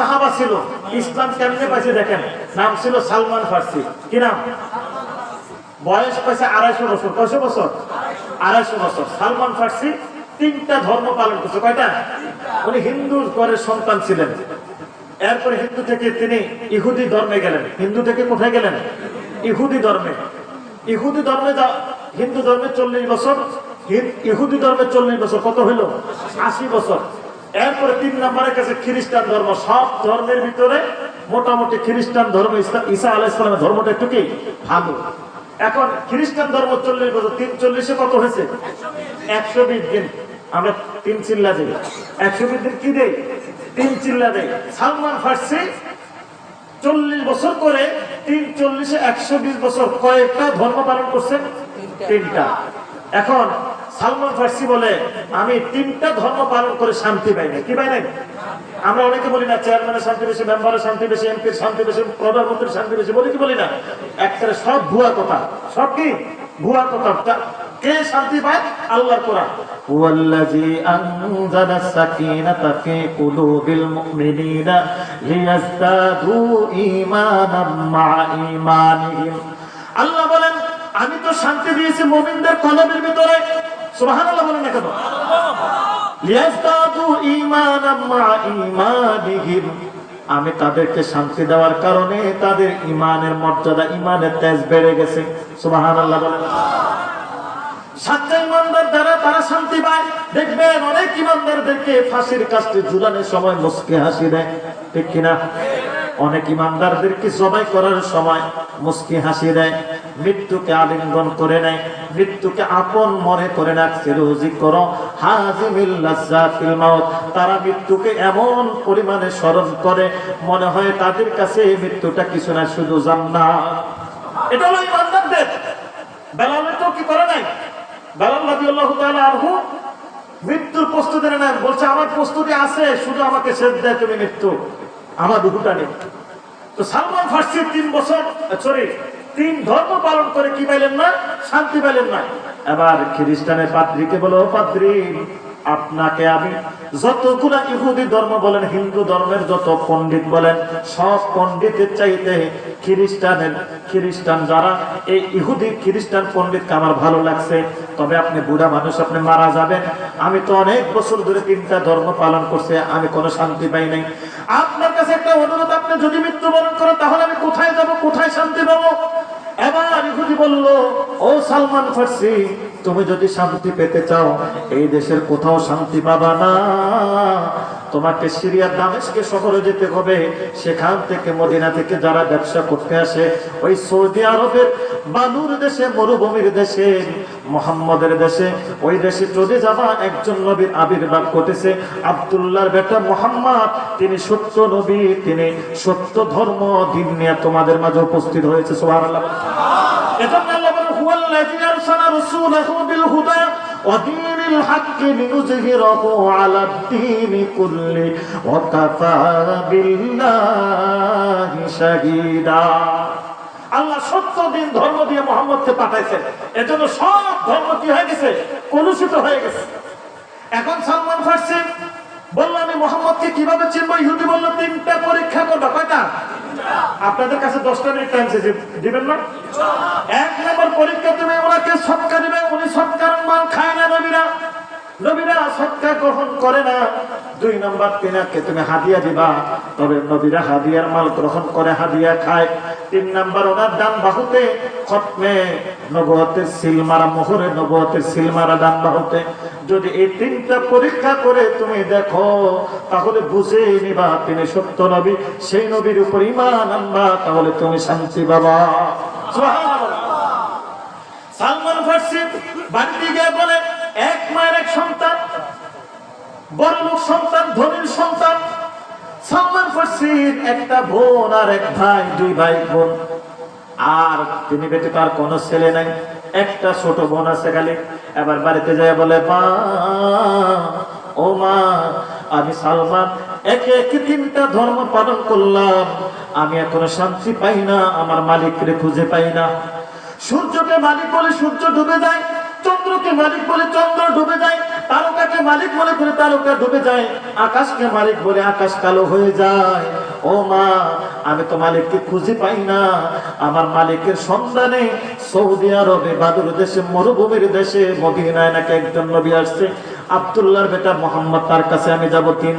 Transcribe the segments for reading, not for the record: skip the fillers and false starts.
সাহাবা ছিল, ইসলাম কেমনে পাইছে দেখেন। নাম ছিল সালমান ফার্সি। কি নাম? বয়স পাইছে 250 বছর। কয়শো বছর? 250 বছর। সালমান ফার্সি 3টা ধর্ম পালন করছে। কয়টা? উনি হিন্দু ঘরের সন্তান ছিলেন। এরপরে হিন্দু থেকে তিনি ইহুদি ধর্মে গেলেন। হিন্দু থেকে কোথায় গেলেন? ইহুদি ধর্মে। ইহুদি ধর্মে হিন্দু ধর্মে 40 বছর, ইহুদি ধর্মে 40 বছর, কত হইল? 80 বছর। এরপরে 3 নম্বরের কাছে খ্রিস্টান ধর্ম। সব ধর্মের ভিতরে মোটামুটি খ্রিস্টান ধর্ম, ঈসা আলাইহিস সালামের ধর্মটা একটু কি ভালো। এখন খ্রিস্টান ধর্ম 40 বছর, 340-এ কত হয়েছে? 120 দিন। আমরা 3 চিল্লা দিই। 120 দিন কি দেই? 3 চিল্লা দেই। সালমান ফার্সি 40 বছর করে 340-এ 120 বছর কয়েকটা ধর্ম পালন করছেন? 3টা। এখন সালমান ফার্সি বলে আমি 3টা ধর্ম পালন করে শান্তি পাই না। কি পাই নাই? আমরা অনেকে বলি না চেয়ারম্যানের শান্তি বেশি, মেম্বারের শান্তি বেশি, এমপির শান্তি বেশি, প্রধানমন্ত্রীর শান্তি বেশি, বলি কি বলি না? একটা সব ভুয়া কথা। সব কি ভুয়া কথা। কে শান্তি পায়? আল্লাহর কোরআন। ওয়াল্লাযী আনজালাস সাকিনাতা ফী কুলুবিল মুমিনিনা লিয়াজদাদু ঈমানাম মা ঈমানিহিম। আল্লাহ বলেন আমি তো শান্তি দিয়েছি মুমিনদের কলবের ভিতরে। সুবহানাল্লাহ বলেন না কেন? লিয়াজদাদু ঈমানাম মা ঈমানিহিম। আমি তাদেরকে শান্তি দেওয়ার কারণে তাদের ঈমানের মর্যাদা, ঈমানের তেজ বেড়ে গেছে। সুবহানাল্লাহ বলেন। সাচ্চা ইমানদার দ্বারা তারা শান্তি পায়। দেখবেন অনেক ইমানদারদেরকে ফাঁসির কাস্টে ঝুলানোর সময় মুস্কি হাসি দেয়, ঠিক কিনা? অনেক ইমানদারদেরকে জবাই করার সময় মুস্কি হাসি দেয়, মৃত্যুকে আলিঙ্গন করে নেয়, মৃত্যুকে আপন মনে করে রাখছে। রোজি করো হাজিমিল লাজ্জাতিল মাউত। তারা মৃত্যুকে এমন পরিমাণে স্মরণ করে মনে হয় তাদের কাছে মৃত্যুটা কিছু না, শুধু জান্নাত। এটা হলো ইমানদারদের। বেলাল তো কি করে নাই? বেলাল রাদিয়াল্লাহু তাআলা আনহু মৃত্যুর প্রস্তুতি নেন, বলছে আমার প্রস্তুতি আছে, শুধু আমাকে শেষ দেয় তুমি মৃত্যু, আমার রূহটা নেই। তো সালমান ফার্সি 3 ধর্ম পালন করে কি পাইলেন না? শান্তি পাইলেন না। এবার খ্রিস্টানের পাদ্রীকে বলো, পাদ্রী আপনাকে আমি যতগুলা ইহুদি ধর্ম বলেন, হিন্দু ধর্মের যত পণ্ডিত বলেন, সব পণ্ডিতের চাইতে খ্রিস্টান যারা এই ইহুদি খ্রিস্টান পণ্ডিতকে আমার ভালো লাগছে। তবে আপনি বুড়া মানুষ, আপনি মারা যাবেন। আমি তো অনেক বছর ধরে 3টা ধর্ম পালন করছি, আমি কোনো শান্তি পাই নাই। আপনার কাছে একটা অনুরোধ, আপনি যদি মৃত্যুবরণ করেন তাহলে আমি কোথায় যাব, কোথায় শান্তি পাবো? এবার ইহুদি বলল, ও সালমান ফার্সি, তুমি যদি শান্তি পেতে চাও এই দেশের কোথাও শান্তি পাবা না। তোমাকে সিরিয়ার দামেস্কে শহরে যেতে হবে। সেখান থেকে মদিনা থেকে যারা ব্যবসা করতে আসে ওই সৌদি আরবের বালুর দেশে, মরুভূমির দেশে, মুহাম্মদের দেশে, ওই দেশে চলে যাবা। একজন নবীর আবির্ভাব ঘটেছে, আব্দুল্লাহর বেটা মুহাম্মদ। তিনি সত্য নবী, তিনি সত্য ধর্ম দিন নিয়ে তোমাদের মাঝে উপস্থিত হয়েছে। সুবহানাল্লাহ। এজন্য আল্লাহ বলেন হুয়াল্লাযী আরসালা রাসূলাহু বিল হুদা ওয়া দীনিল হাক্কি লিইয়ুযহিরাহু আলাদ দীনি কুল্লি ওয়া কাফা বিল্লাহি শাহীদা। আল্লাহ সত্য দিন ধর্ম দিয়ে মুহাম্মদকে পাঠাইছেন। এজন্য সব ধর্ম কি হয়ে গেছে? কলুষিত হয়ে গেছে। এখন সালমান ফার্সি বলল আমি মুহাম্মদকে কিভাবে চিনবো? ইহুদি বলল 3টা পরীক্ষা করবে। কয়টা? আপনাদের কাছে 10টা মিনিট টাইম আছে, দিবেন না? 1 নম্বর পরীক্ষা, তুমি ওনাকে সৎকা দিবে। উনি সৎকার মাল খায় না। নবীরা সৎকা গ্রহণ করে না। 2 নম্বর, তিনাকে তুমি হাদিয়া দিবা। তবে নবীরা হাদিয়ার মাল গ্রহণ করে, হাদিয়া খায়। 3 নম্বর, ওনার ডান বাহুতে খতমে নবুয়তের সিলমারা, মোহরে নবুয়তের সিলমারা ডান বাহুতে। যদি এই 3টা পরীক্ষা করে তুমি দেখো তাহলে বুঝে নিবা তিনি সত্য নবী। সেই নবীর উপর ঈমান আনবা, তাহলে তুমি শান্তি পাবা। সুবহানাল্লাহ। সালমান ফার্সি বাড়িতে গিয়ে বলে, এক মায়ের এক সন্তান, বড়লোক সন্তান, ধনীর সন্তান। সালমান ফার্সির একটা বোন আর এক ভাই, 2 ভাই বোন। আর তিনি ব্যতীত আর কোনো ছেলে নাই, একটা ছোট বোন আছে খালি। এবার বাড়িতে যায় বলে, মা, ও মা, আমি সালমান একে 3টা ধর্ম পালন করলাম, আমি এখনো শান্তি পাই না, আমার মালিককে খুঁজে পাই না। সূর্যকে মালিক বলে সূর্য ডুবে যায়, চন্দ্রকে মালিক বলে চন্দ্র ডুবে যায়, তারকাকে মালিক মনে করে তারকা ডুবে যায়, আকাশকে মালিক বলে আকাশ কালো হয়ে যায়। ও মা, আমি তো মালিককে খুঁজে পাই না। আমার মালিকের সন্ধানে সৌদি আরবে, বাদুর দেশে, মরুভূমির দেশে মদিনায় নাকি একজন নবী আসছে, আব্দুল্লাহর বেটা মোহাম্মদ, তার কাছে আমি যাব তিন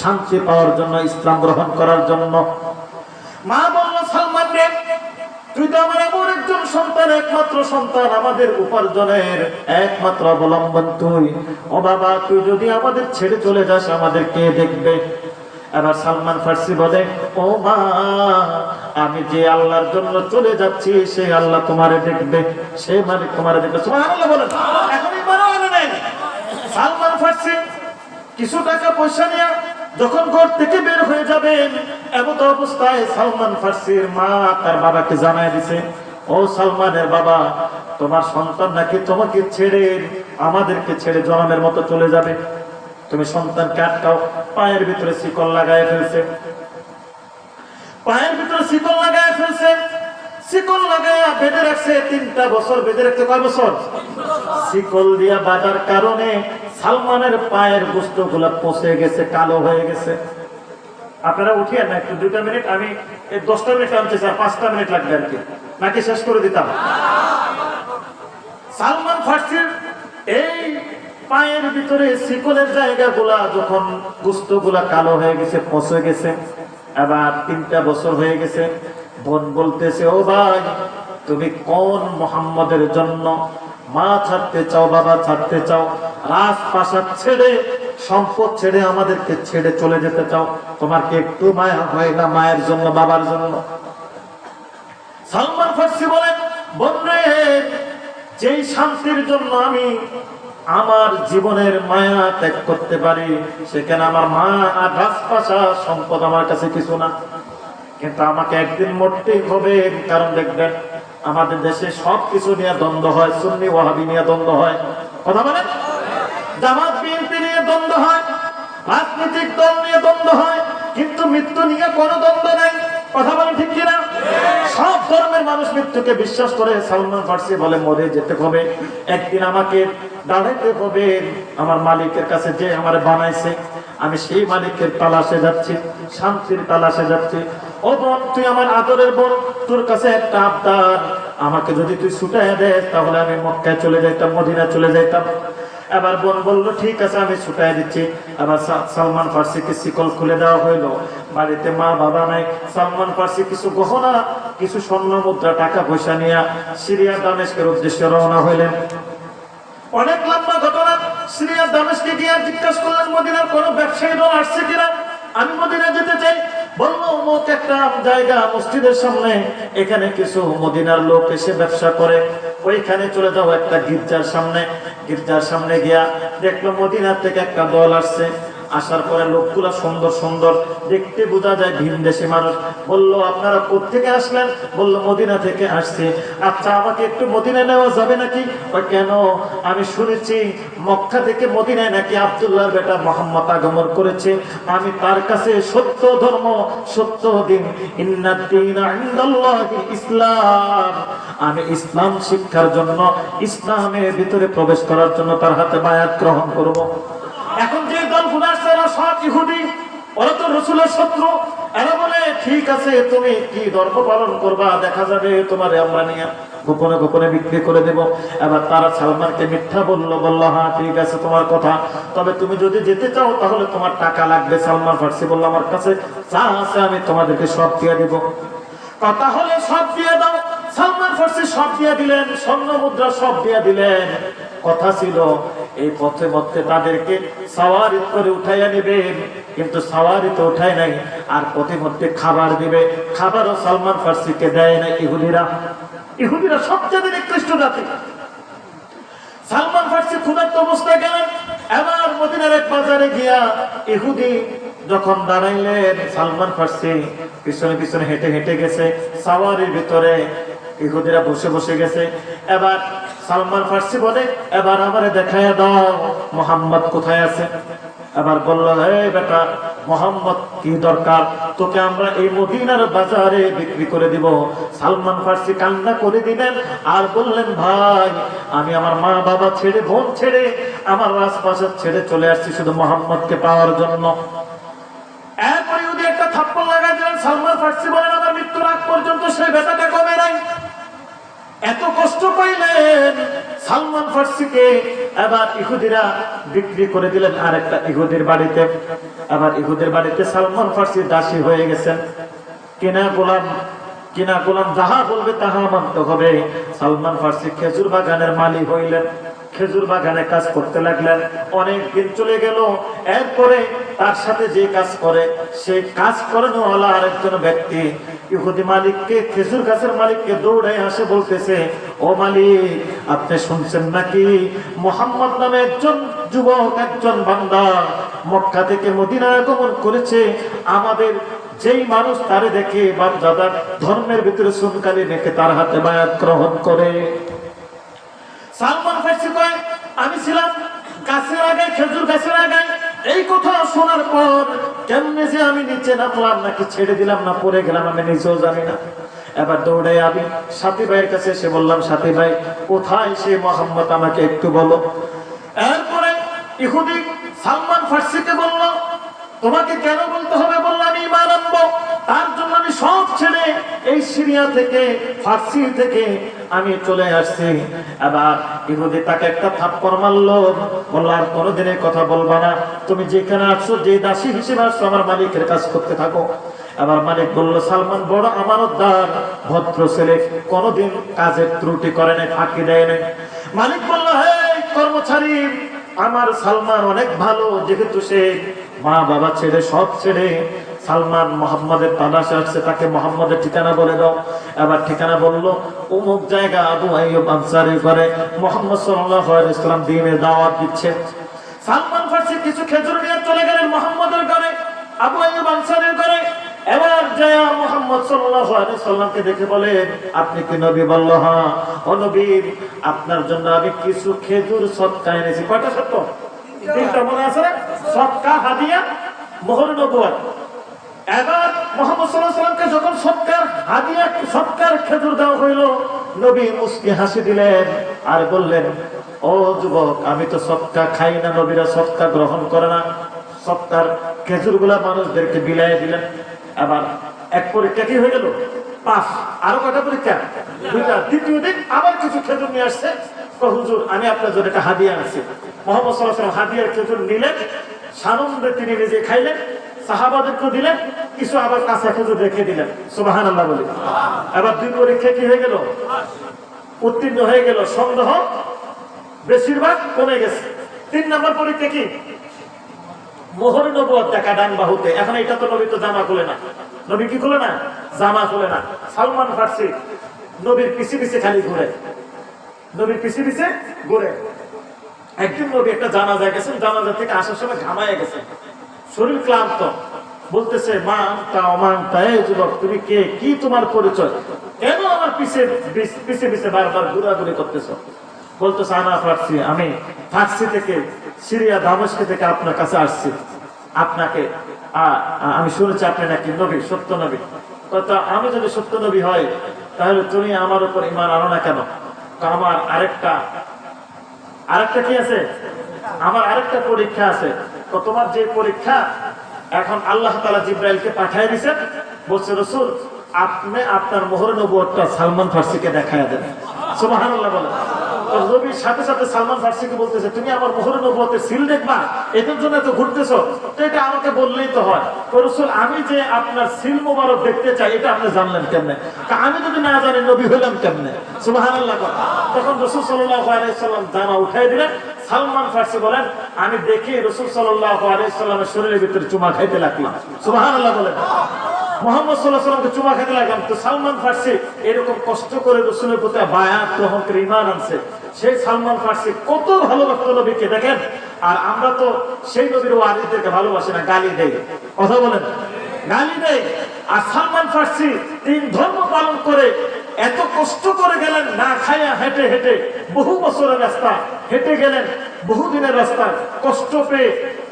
শান্তি পাওয়ার জন্য, ইসলাম গ্রহণ করার জন্য। মা বলল, সালমান রে, তুই তো আমার এমন একজন সন্তান, একমাত্র সন্তান, আমাদের উপার্জনের একমাত্র অবলম্বন তুই। ও বাবা, তুই যদি আমাদের ছেড়ে চলে যাস, আমাদের কে দেখবে? এবার সালমান ফার্সি বলে, ও মা, আমি যে আল্লাহর জন্য চলে যাচ্ছি, সে আল্লাহ তোমারে দেখবে, সে মালিক তোমারে দেখবে। সুবহানাল্লাহ বলেন। এখনই মারা হলো নাই। সালমান ফার্সি কিছু টাকা পয়সা নিয়ে যখন ঘর থেকে বের হয়ে যাবেন, এমত অবস্থায় সালমান ফার্সির মা তার বাবাকে জানায় দিছে, ও সালমানের বাবা, তোমার সন্তান নাকি তোমাকে ছেড়ে, আমাদেরকে ছেড়ে জনমের মতো চলে যাবে, তুমি সন্তানকে আটকাও। পায়ের ভিতরে শিকল লাগায় ফেলছে, পায়ের ভিতরে শিকল লাগায় ফেলছে, শিকল লাগায়া বেঁধে রাখছে 3টা বছর। বেঁধে রাখছে কয় বছর? শিকল দিয়া বাঁধার কারণে সালমানের পায়ের গোশতগুলো পচে গেছে, কালো হয়ে গেছে। আপনারা উঠিয়ে না একটু 2টা মিনিট, আমি 10টা মিনিট আনছি স্যার, 5টা মিনিট লাগবে আর কি, নাকি শেষ করে দিতাম? সালমান ফার্সির এই পায়ের ভিতরে শিকলের জায়গাগুলা যখন গোশতগুলা কালো হয়ে গেছে, পচে গেছে, এবার 3টা বছর হয়ে গেছে। বোন বলতেছে, ও ভাই, তুমি কোন মুহাম্মদের জন্য মা ছাড়তে চাও, বাবা ছাড়তে চাও, রাজপ্রাসাদ ছেড়ে, সম্পদ ছেড়ে, আমাদেরকে ছেড়ে চলে যেতে চাও? তোমার কি একটু মায়া হয় না মায়ের জন্য, বাবার জন্য? সালমান ফার্সি বলেন, বোনরে, যেই শান্তির জন্য আমি আমার জীবনের মায়া ত্যাগ করতে পারি, সেখানে আমার মা আর রাজপ্রাসাদ সম্পদ আমার কাছে কিছু না, কিন্তু আমাকে একদিন মরতেই হবে। কারণ দেখবেন, আমাদের দেশে সবকিছু নিয়ে দ্বন্দ্ব হয়, সুন্নি ওয়াহাবি নিয়ে দ্বন্দ্ব হয়, কথা বলেন, জামাত বিএনপি নিয়ে দ্বন্দ্ব হয়, রাজনৈতিক দল নিয়ে দ্বন্দ্ব হয়, কিন্তু মৃত্যু নিয়ে কোনো দ্বন্দ্ব নাই, কথা বলেন ঠিক কিনা? সব ধর্মের মানুষ মৃত্যুকে বিশ্বাস করে। সালমান ফার্সি বলে, মরে যেতে হবে, একদিন আমাকে দাঁড়াইতে হবে আমার মালিকের কাছে, যে আমার বানাইছে, আমি সেই মালিকের তালাশে যাচ্ছি, শান্তির তালাশে যাচ্ছি। ও বোন, তুই আমার আদরের বোন, তোর কাছে একটা আবদার, আমাকে যদি তুই ছুটাইয়া দেস, তাহলে আমি মক্কায় চলে যাইতাম, মদিনা চলে যাইতাম। এবার বোন বললো, ঠিক আছে, আমি ছুটাই দিচ্ছি। আবার সালমান ফার্সিকে শিকল খুলে দেওয়া হইলো। বাড়িতে মা বাবা নাই। সালমান ফার্সি কিছু গহনা, কিছু স্বর্ণ মুদ্রা, টাকা পয়সা নিয়ে সিরিয়া দামেস্কের উদ্দেশ্যে রওনা হইলেন। অনেক লম্বা ঘটনা। সিরিয়া দামেস্কে গিয়ে জিজ্ঞাসা করলেন, মদিনার কোনো ব্যবসায়ী দল আসছে কিনা, আমি মদিনা যেতে চাই। বললো, অমুক একটা জায়গা মসজিদের সামনে, এখানে কিছু মদিনার লোক এসে ব্যবসা করে, ওইখানে চলে যাও একটা গির্জার সামনে। গির্জার সামনে গিয়া দেখলো মদিনার থেকে একটা দল আসছে। আসার পরে লোকগুলা সুন্দর সুন্দর, দেখতে বোঝা যায় ভিনদেশী মানুষ। বললো, আপনারা কোত্থেকে আসলেন? বললো, মদিনা থেকে আসছি। আচ্ছা, আমাকে একটু মদিনা নেওয়া যাবে নাকি? কেন? আমি শুনেছি মক্কা থেকে মদিনায় নাকি আব্দুল্লাহর বেটা মুহাম্মদ আগমন করেছে, আমি তার কাছে সত্য ধর্ম, সত্য দিন, ইন্নাদ-দীনা ইনদাল্লাহি ইসলাম, আমি ইসলাম শিক্ষার জন্য, ইসলামের ভিতরে প্রবেশ করার জন্য তার হাতে বায়াত গ্রহণ করব। এখন যে দলগুলো আসছে, এরা সব ইহুদি, ওরা তো রাসূলের শত্রু। এরা বলে, ঠিক আছে, তুমি কি ধর্ম পালন করবা, দেখা যাবে তোমার আমরা নিয়ে গোপনে গোপনে বিক্রি করে দেব। এবার তারা সালমানকে মিথ্যা বললো, হ্যাঁ ঠিক আছে তোমার কথা, তবে তুমি যদি যেতে চাও তাহলে তোমার টাকা লাগবে। সালমান ফার্সি বলল, আমার কাছে যা আছে আমি তোমাদেরকে সব দিয়ে দেব। কথা হলে সব দিয়ে দাও। সালমান ফার্সি সব দিয়ে দিলেন, স্বর্ণ মুদ্রা সব দিয়ে দিলেন। কথা ছিল এই পথে মধ্যে তাদেরকে সাওয়ারি করে উঠাইয়া নেবেন, কিন্তু সাওয়ারি তো উঠায় নাই, আর পথে মধ্যে খাবার দিবে। খাবারও সালমান ফার্সিকে দেয় না ইহুদিরা। ইহুদিরা সবচেয়ে নিকৃষ্ট জাতি। সালমান ফার্সি ক্ষুধার্ত অবস্থায় গেলেন। এবার মদিনার এক বাজারে গিয়া ইহুদি যখন দাঁড়াইলেন, সালমান ফার্সি পিছনে পিছনে হেঁটে হেঁটে গেছে। সাওয়ারির ভিতরে ইহুদিরা বসে বসে গেছে। এবার সালমান ফার্সি বলে, এবার আমারে দেখাইয়া দাও মুহাম্মদ কোথায় আছে। এবার বলল, হে বেটা, মোহাম্মদ কি দরকার, তোকে আমরা এই মদিনার বাজারে বিক্রি করে দিব। সালমান ফার্সি কান্না করে দিলেন আর বললেন, ভাই আমি আমার মা বাবা ছেড়ে, বোন ছেড়ে, আমার রাজপ্রাসাদ ছেড়ে চলে আসছি শুধু মোহাম্মদকে পাওয়ার জন্য। এরপরে যদি একটা থাপ্পড় লাগাই দিলেন। সালমান ফার্সি বলেন, আমার মৃত্যুর আগ পর্যন্ত সেই ব্যথাটা কমে নাই। এত কষ্ট পাইলেন সালমান ফার্সিকে। এবার ইহুদিরা বিক্রি করে দিলেন আরেকটা ইহুদির বাড়িতে। আবার ইহুদির বাড়িতে সালমান ফার্সি দাসী হয়ে গেছেন। কিনা গোলাম যাহা বলবে তাহা মানতে হবে। সালমান ফার্সি খেজুর বাগানের মালিক হইলেন। খেজুর বাগানে কাজ করতে লাগলেন। অনেক দিন চলে গেল। এরপরে তার সাথে যে কাজ করে, সেই কাজ করানোওয়ালা আরেকজন ব্যক্তি ইহুদি মালিককে, খেজুর গাছের মালিককে দৌড়ায় আসে, বলতেছে, ও মালিক, আপনি শুনছেন নাকি মুহাম্মদ নামে একজন যুবক, একজন বান্দা মক্কা থেকে মদিনায় আগমন করেছে। আমাদের যেই মানুষ তারে দেখে বাপদাদার ধর্মের ভিতরে সুনকালি রেখে তার হাতে বায়াত গ্রহণ করে। সালমান ফার্সি কয়, আমি ছিলাম গাছের আগায়, খেজুর গাছের আগায়। এই কথা শোনার পর কেমনে যে আমি নিচে নামলাম, নাকি ছেড়ে দিলাম না পড়ে গেলাম, আমি নিজেও জানি না। এবার দৌড়ে আমি সাথী ভাইয়ের কাছে এসে বললাম, সাথী ভাই কোথায় সে মোহাম্মদ, আমাকে একটু বলো। এরপরে ইহুদি সালমান ফার্সিকে বলল, তোমাকে কেন বলতে হবে? বললাম, আমি ঈমান আনবো, তার জন্য আমি সব ছেড়ে এই সিরিয়া থেকে, ফার্সি থেকে আমি চলে আসছি। এবার ইহুদি তাকে একটা থাপ্পড় মারলো, বলল, আর কোনোদিনের কথা বলবা না, তুমি যেখানে আসছো, যে দাসী হিসেবে আসছো, আমার মালিকের কাজ করতে থাকো। আবার মালিক বলল, সালমান বড় আমানতদার, ভদ্র ছেলে, কোনোদিন কাজের ত্রুটি করে নাই, ফাঁকি দেয় নাই। মালিক বলল, হে কর্মচারী, আমার সালমান অনেক ভালো, যেহেতু সে মা বাবা ছেড়ে, সব ছেড়ে সালমান মোহাম্মদের তালাশে আসছে, তাকে মোহাম্মদের ঠিকানা বলে দাও। এবার ঠিকানা বললো, অমুক জায়গা, আবু আইয়ুব আনসারীর ঘরে মোহাম্মদ সাল্লাল্লাহু আলাইহি ওয়াসাল্লাম দ্বীনের দাওয়াত দিচ্ছে। সালমান ফার্সি কিছু খেজুর নিয়ে চলে গেলেন মোহাম্মদের ঘরে, আবু আইয়ুব আনসারীর ঘরে। এবার যায় মুহাম্মদ সাল্লাল্লাহু আলাইহি ওয়াসাল্লামকে দেখে বলে, আপনি কি নবী? বলল, হ্যাঁ। ও নবী, আপনার জন্য আমি কিছু খেজুর সদকা এনেছি। কয়টা সদকা? তিনটা, মনে আছে না? সদকা, হাদিয়া, মোহর নবুয়ত। এবার মুহাম্মদ সাল্লাল্লাহু আলাইহি ওয়াসাল্লামকে যখন সদকার হাদিয়া, সদকার খেজুর দেওয়া হইল, নবী মুস্কি হাসি দিলেন আর বললেন, ও যুবক, আমি তো সদকা খাই না, নবীরা সদকা গ্রহণ করে না। সদকার খেজুরগুলা মানুষদেরকে বিলাইয়ে দিলেন। আবার এক পরীক্ষা কি হয়ে গেল? পাস। আরো কয়টা পরীক্ষা? দুইটা। দ্বিতীয় দিন আবার কিছু খেজুর নিয়ে আসছে। হুজুর, আমি আপনার জন্য একটা হাদিয়া আনছি। মুহাম্মদ সাল্লাল্লাহু আলাইহি ওয়াসাল্লাম হাদিয়ার খেজুর নিলেন, সানন্দে তিনি নিজে খাইলেন, সাহাবাদেরকে দিলেন, কিছু আবার কাঁচা খেজুর রেখে দিলেন। সুবহানাল্লাহ বলি। এবার দুই পরীক্ষা কি হয়ে গেল? উত্তীর্ণ হয়ে গেল। সন্দেহ বেশিরভাগ কমে গেছে। 3 নম্বর পরীক্ষা কি? মোহর নবুয়ত দেখা ডান বাহুতে। এখন এটা তো নবী তো জামা খুলে না। নবী কি খুলে না? জামা খুলে না। সালমান ফার্সি নবীর পিছে পিছে খালি ঘুরে, নবীর পিছে পিছে ঘুরে। একদিন নবী একটা জানাজা গেছেন, জানাজা থেকে আসার সময় ঘামায় গেছে, শরীর ক্লান্ত। বলতেছে, মা আনতা ওমা আনতা, এই যুবক তুমি কে, কি তোমার পরিচয়, কেন আমার পিছে পিছে পিছে বারবার ঘোরাঘুরি করতেছ? বলতেছে, আনা ফার্সি, আমি ফার্সি থেকে, সিরিয়া দামেস্ক থেকে আপনার কাছে আসছি। আপনাকে আমি শুনেছি আপনি নাকি নবী, সত্য নবী। আমি যদি সত্য নবী হয়, তাহলে তুমি আমার উপর ঈমান আনো না কেন? আমার আরেকটা কি আছে? আমার আরেকটা পরীক্ষা আছে। তো তোমার যে পরীক্ষা, এখন আল্লাহ তাআলা জিবরাইলকে পাঠিয়ে দিয়েছেন, বলছে, রাসূল আপনি আপনার মোহর নবুয়তটা সালমান ফার্সিকে দেখায়া দেন। সুবহানাল্লাহ বলেন। তো নবীর সাথে সাথে সালমান ফার্সিকে বলতেছে, তুমি আমার মোহর নবুয়তের সিল দেখবা, এটার জন্য তো ঘুরতেছো, তো এটা আমাকে বললেই তো হয়। তো রাসূল আমি যে আপনার সিল মোবারক দেখতে চাই, এটা আপনি জানলেন কেমনে? আমি যদি না জানি নবী হইলাম কেমনে? সুবহানাল্লাহ। তখন রাসূল সাল্লাল্লাহু আলাইহি ওয়াসাল্লাম জামা উঠাই দিলেন। সালমান ফার্সি বলেন, আমি দেখি রাসূল সাল্লাল্লাহু আলাইহি ওয়াসাল্লামের শরীরের ভিতরে চুমা খাইতে লাগলাম। সুবহানাল্লাহ বলেন। মুহাম্মদ সাল্লাল্লাহু আলাইহি ওয়াসাল্লামকে চুমা খেতে লাগলাম। তো সালমান ফার্সি এরকম কষ্ট করে রাসূলের প্রতি বায়াত গ্রহণ করে ঈমান আনছে। সেই সালমান ফার্সি কত ভালোবাসতো নবীকে, দেখেন। আর আমরা তো সেই নবীর ওয়ারিসদেরকে ভালোবাসি না, গালি দেই। কথা বলেন, গালি দেই। আর সালমান ফার্সি 3 ধর্ম পালন করে এত কষ্ট করে গেলেন, না খাইয়া হেঁটে হেঁটে, বহু বছরের রাস্তা হেঁটে গেলেন, বহুদিনের রাস্তায় কষ্ট পেয়ে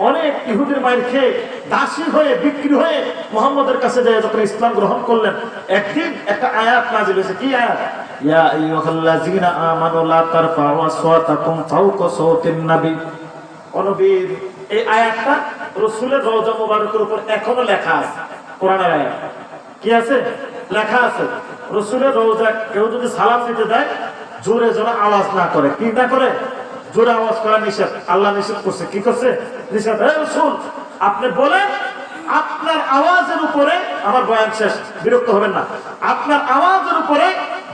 অনেক ইহুদির মায়ের খেয়ে দাসী হয়ে বিক্রি হয়ে মুহাম্মদের কাছে যায় যখন ইসলাম গ্রহণ করলেন, একদিন একটা আয়াত নাযিল হয়েছে। কি আয়াত? ইয়া আইয়ুহাল্লাযীনা আমানু লা তারফা'উ আসওয়াতাকুম ফাওকা সাওতিন নবী। ও নবী, এই আয়াতটা রাসূলের রওজা মুবারকের উপর এখনো লেখা আছে। কোরআনের আয়াত কি আছে? লেখা আছে, রাসূলের রওজা কেউ যদি সালাম দিতে দেয় জোরে যেন আওয়াজ না করে। কি না করে? জোরে আওয়াজ করা নিষেধ। আল্লাহ নিষেধ করছে। কি করছে? নিষেধ। হে রাসূল, আপনি বলেন আপনার আওয়াজের উপরে, আমার বয়ান শেষ, বিরক্ত হবেন না, আপনার আওয়াজের উপরে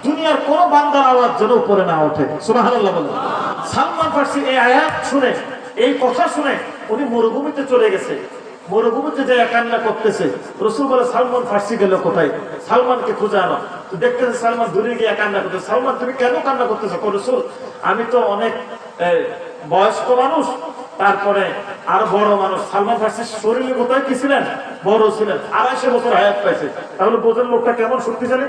দুনিয়ার কোন বান্দার আওয়াজ যেন উপরে না ওঠে। সুবহানাল্লাহ বলেন। সালমান ফার্সি এই আয়াত শুনে, এই কথা শুনে উনি মরুভূমিতে চলে গেছে। মরুভূমিতে যে কান্না করতেছে, রাসূল বলে সালমান ফার্সি গেল কোথায়? সালমানকে খুঁজে আনো। দেখতেছে সালমান দূরে গিয়ে কান্না করতেছে। সালমান, তুমি কেন কান্না করতেছো? রাসূল, আমি তো অনেক বয়স্ক মানুষ, তারপরে আর বড় মানুষ। সালমান ফার্সির শরীরে কোথায় কি ছিলেন? বড় ছিলেন, 250 বছর হায়াত পাইছে। তাহলে বোঝেন লোকটা কেমন শক্তিশালী।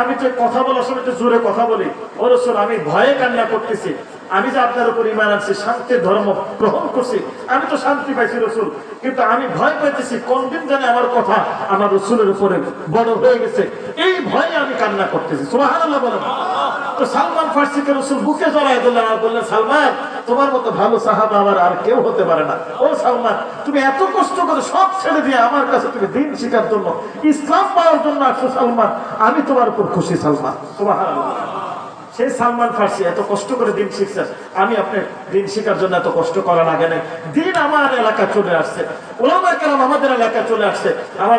আমি যে কথা বলার সময় একটু জোরে কথা বলি, ও রাসূল আমি ভয়ে কান্না করতেছি, আমি যে আপনার উপর ঈমান আনছি, শান্তির ধর্ম গ্রহণ করছি, আমি তো শান্তি পাইছি রাসূল, কিন্তু আমি ভয় পাইতেছি কোন দিন জানে আমার কথা আমার রাসূলের উপরে বড় হয়ে গেছে, এই ভয়ে আমি কান্না করতেছি। সুবহানাল্লাহ বলেন। তো সালমান ফার্সিকে রাসূল বুকে জড়ায় ধরলেন আর বললেন, সালমান, তোমার মতো ভালো সাহাবা আমার আর কেউ হতে পারে না। ও সালমান, তুমি এত কষ্ট করে সব ছেড়ে দিয়ে আমার কাছে তুমি দিন শিখার জন্য, ইসলাম পাওয়ার জন্য আসছো সালমান, আমি তোমার উপর খুশি সালমান। সুবহানাল্লাহ। সেই সালমান ফার্সি এত কষ্ট করে দিন শিখছেন, আমি আপনার দিন শিখার জন্য এত কষ্ট করা লাগে নাই। দিন আমার এলাকা চলে আসছে, উলামায়ে কেরাম আমাদের এলাকা চলে আসছে। আমার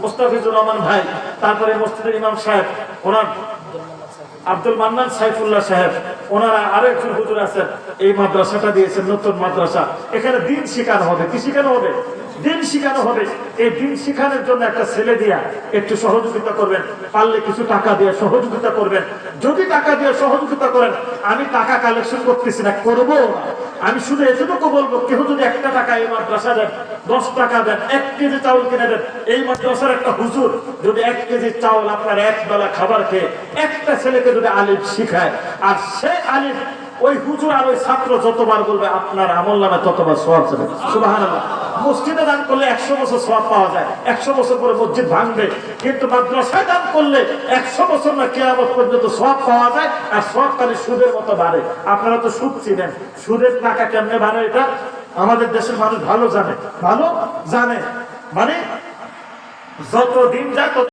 মুস্তাফিজুর রহমান ভাই, তারপরে মসজিদের ইমাম সাহেব, ওনার আব্দুল মান্নান সাইফুল্লাহ সাহেব, ওনারা আরো একজন হুজুর আছেন, এই মাদ্রাসাটা দিয়েছেন, নতুন মাদ্রাসা। এখানে দিন শিখানো হবে। কি শিখানো হবে? দিন শিখানো হবে। এই দিন শিখানোর জন্য একটা ছেলে দিয়া একটু সহযোগিতা করবেন, পারলে কিছু টাকা দিয়ে সহযোগিতা করবেন। যদি টাকা দিয়ে সহযোগিতা করেন, আমি টাকা কালেকশন করতেছি না, করবো না, আমি শুধু এতটুকু বলবো, কেউ যদি 1 টাকা এই মাদ্রাসা দেন, 10 টাকা দেন, 1 কেজি চাউল কিনে দেন, এই মাদ্রাসার একটা হুজুর যদি 1 কেজি চাউল আপনার এক বেলা খাবার খেয়ে একটা ছেলেকে যদি আলিফ শিখায়, আর সেই আলিফ ওই হুজুর আর ওই ছাত্র যতবার বলবে, আপনার আমলনামে ততবার সওয়াব যাবে। সুবহানাল্লাহ। মসজিদে দান করলে 100 বছর সওয়াব পাওয়া যায়, 100 বছর পরে মসজিদ ভাঙবে, কিন্তু মাদ্রাসায় দান করলে 100 বছর না, কিয়ামত পর্যন্ত সওয়াব পাওয়া যায়, আর সওয়াব খালি সুদের মতো বাড়ে। আপনারা তো সুদ চিনেন, সুদের টাকা কেমনে বাড়ে এটা আমাদের দেশের মানুষ ভালো জানে, মানে যত দিন যায়